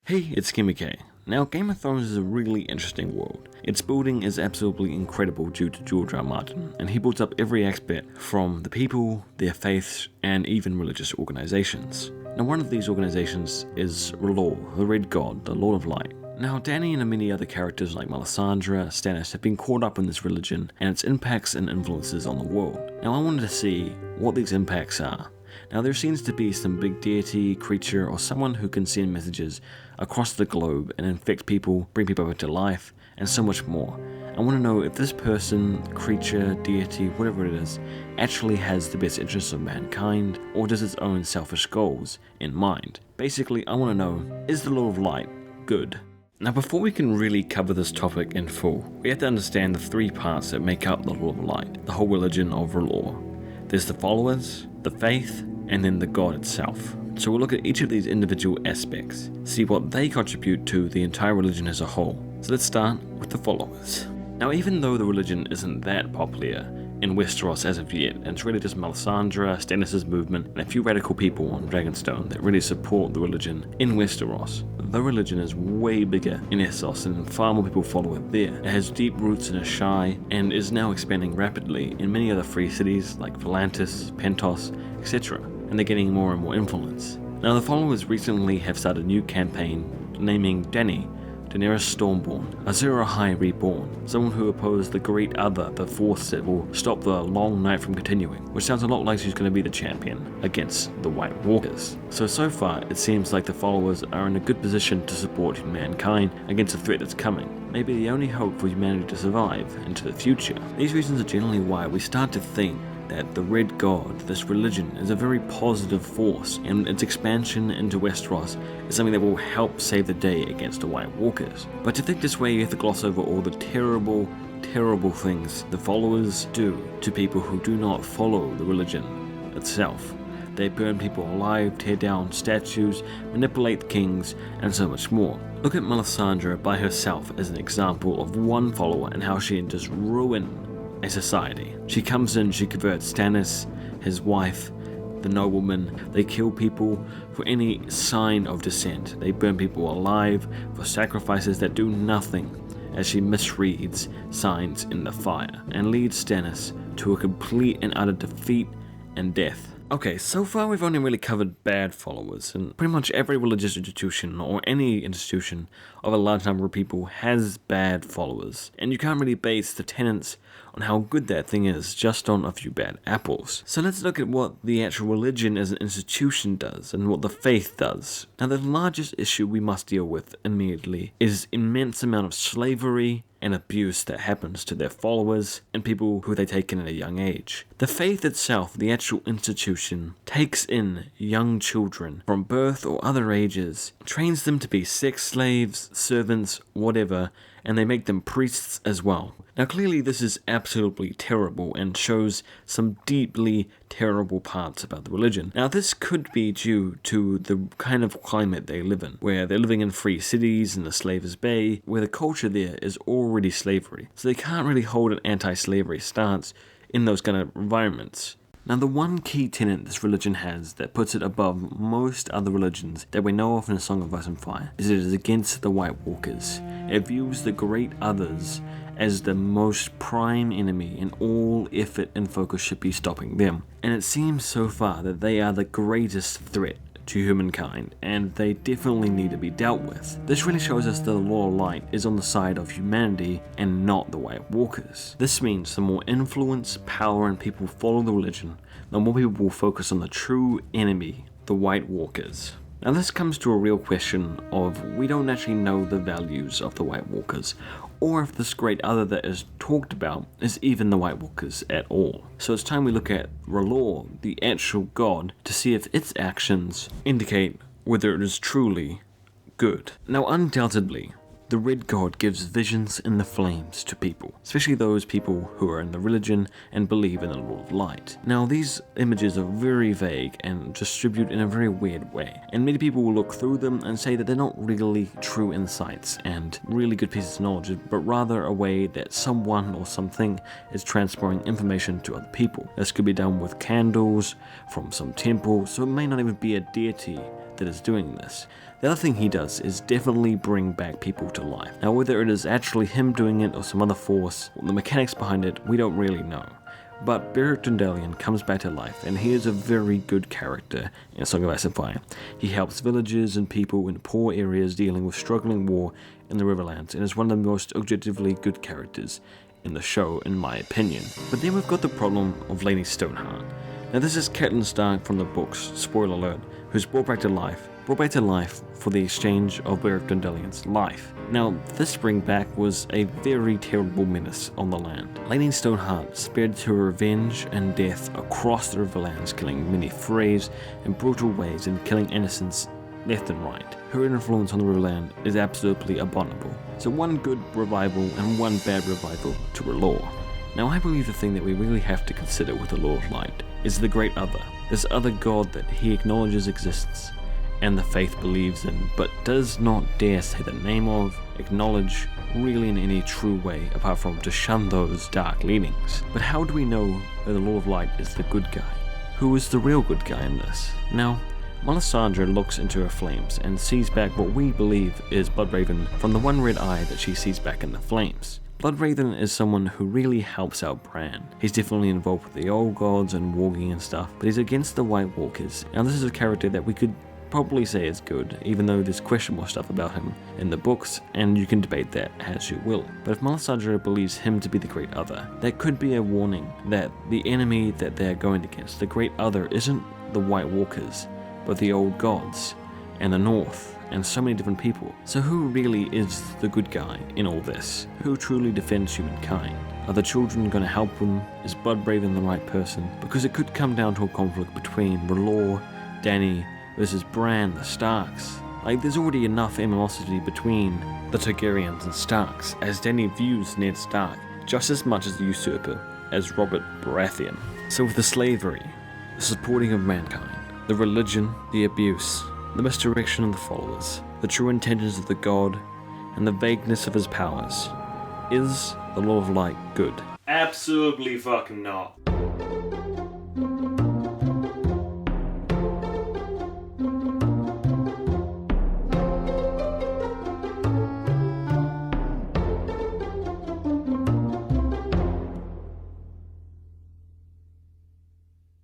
Hey, it's Kimmy. Now, Game of Thrones is a really interesting world. Its building is absolutely incredible due to George R. R. Martin, and he builds up every aspect from the people, their faiths, and even religious organizations. Now, one of these organizations is R'hllor, the Red God, the Lord of Light. Now, Dany and many other characters like Melisandre, Stannis have been caught up in this religion and its impacts and influences on the world. Now, I wanted to see what these impacts are. Now, there seems to be some big deity, creature, or someone who can send messages across the globe and infect people, bring people back to life, and so much more. I want to know if this person, creature, deity, whatever it is, actually has the best interests of mankind, or does its own selfish goals in mind. Basically, I want to know, is the Lord of Light good? Now, before we can really cover this topic in full, we have to understand the three parts that make up the Lord of Light, the whole religion of R'hllor. There's the followers, the faith, and then the God itself. So we'll look at each of these individual aspects, see what they contribute to the entire religion as a whole. So let's start with the followers. Now, even though the religion isn't that popular in Westeros as of yet, and it's really just Melisandre, Stannis' movement, and a few radical people on Dragonstone that really support the religion in Westeros, the religion is way bigger in Essos and far more people follow it there. It has deep roots in Asshai and is now expanding rapidly in many other free cities like Volantis, Pentos, etc. And they're getting more and more influence. Now, the followers recently have started a new campaign naming Dany, Daenerys Stormborn, Azor Ahai Reborn, someone who opposed the Great Other, the force that will stop the Long Night from continuing, which sounds a lot like she's going to be the champion against the White Walkers. So far, it seems like the followers are in a good position to support mankind against the threat that's coming, maybe the only hope for humanity to survive into the future. These reasons are generally why we start to think that the Red God, this religion, is a very positive force, and its expansion into Westeros is something that will help save the day against the White Walkers. But to think this way, you have to gloss over all the terrible things the followers do to people who do not follow the religion itself. They burn people alive, tear down statues, manipulate kings, and so much more. Look at Melisandre by herself as an example of one follower and how she can just ruin a society. She comes in, she converts Stannis, his wife, the noblemen. They kill people for any sign of dissent. They burn people alive for sacrifices that do nothing, as she misreads signs in the fire and leads Stannis to a complete and utter defeat and death. Okay, so far we've only really covered bad followers, and pretty much every religious institution or any institution of a large number of people has bad followers, and you can't really base the tenets on how good that thing is just on a few bad apples. So let's look at what the actual religion as an institution does and what the faith does. Now, the largest issue we must deal with immediately is immense amount of slavery and abuse that happens to their followers and people who they take in at a young age. The faith itself, the actual institution, takes in young children from birth or other ages, trains them to be sex slaves, servants, whatever, and they make them priests as well. Now, clearly this is absolutely terrible and shows some deeply terrible parts about the religion. Now, this could be due to the kind of climate they live in, where they're living in free cities in the Slaver's Bay, where the culture there is already slavery. So they can't really hold an anti-slavery stance in those kind of environments. Now, the one key tenet this religion has that puts it above most other religions that we know of in A Song of Ice and Fire is it is against the White Walkers. It views the Great Others as the most prime enemy, and all effort and focus should be stopping them. And it seems so far that they are the greatest threat to humankind, and they definitely need to be dealt with. This really shows us that the Lord of Light is on the side of humanity and not the White Walkers. This means the more influence, power, and people follow the religion, the more people will focus on the true enemy, the White Walkers. Now, this comes to a real question of we don't actually know the values of the White Walkers, or if this Great Other that is talked about is even the White Walkers at all. So it's time we look at R'hllor, the actual god, to see if its actions indicate whether it is truly good. Now, undoubtedly, the Red God gives visions in the flames to people, especially those people who are in the religion and believe in the Lord of Light. Now, these images are very vague and distribute in a very weird way, and many people will look through them and say that they're not really true insights and really good pieces of knowledge, but rather a way that someone or something is transferring information to other people. This could be done with candles from some temple, so it may not even be a deity that is doing this. The other thing he does is definitely bring back people to life. Now, whether it is actually him doing it or some other force, or the mechanics behind it, we don't really know. But Beric Dondarrion comes back to life, and he is a very good character in A Song of Ice and Fire. He helps villagers and people in poor areas dealing with struggling war in the Riverlands, and is one of the most objectively good characters in the show, in my opinion. But then we've got the problem of Lady Stoneheart. Now this is Catelyn Stark from the books, spoiler alert, who's brought back to life for the exchange of Beric Dondarrion's life. Now, this bring back was a very terrible menace on the land. Lady Stoneheart spared to her revenge and death across the Riverlands, killing many Freys in brutal ways and killing innocents left and right. Her influence on the Riverland is absolutely abominable. So one good revival and one bad revival to her lore. Now I believe the thing that we really have to consider with the Lord of Light is the Great Other, this other god that he acknowledges exists and the faith believes in, but does not dare say the name of, acknowledge, really in any true way, apart from to shun those dark leanings. But how do we know that the Lord of Light is the good guy? Who is the real good guy in this? Now, Melisandre looks into her flames and sees back what we believe is Bloodraven from the one red eye that she sees back in the flames. Bloodraven is someone who really helps out Bran. He's definitely involved with the old gods and warging and stuff, but he's against the White Walkers. Now this is a character that we could probably say is good, even though there's questionable stuff about him in the books, and you can debate that as you will. But if Melisandre believes him to be the Great Other, that could be a warning that the enemy that they're going against, the Great Other, isn't the White Walkers, but the old gods, and the North, and so many different people. So who really is the good guy in all this? Who truly defends humankind? Are the children going to help them? Is Bloodraven the right person? Because it could come down to a conflict between R'hllor, Dany, versus Bran, the Starks. Like, there's already enough animosity between the Targaryens and Starks, as Dany views Ned Stark just as much as the usurper as Robert Baratheon. So with the slavery, the supporting of mankind, the religion, the abuse, the misdirection of the followers, the true intentions of the god, and the vagueness of his powers, is the Lord of Light good? Absolutely fucking not.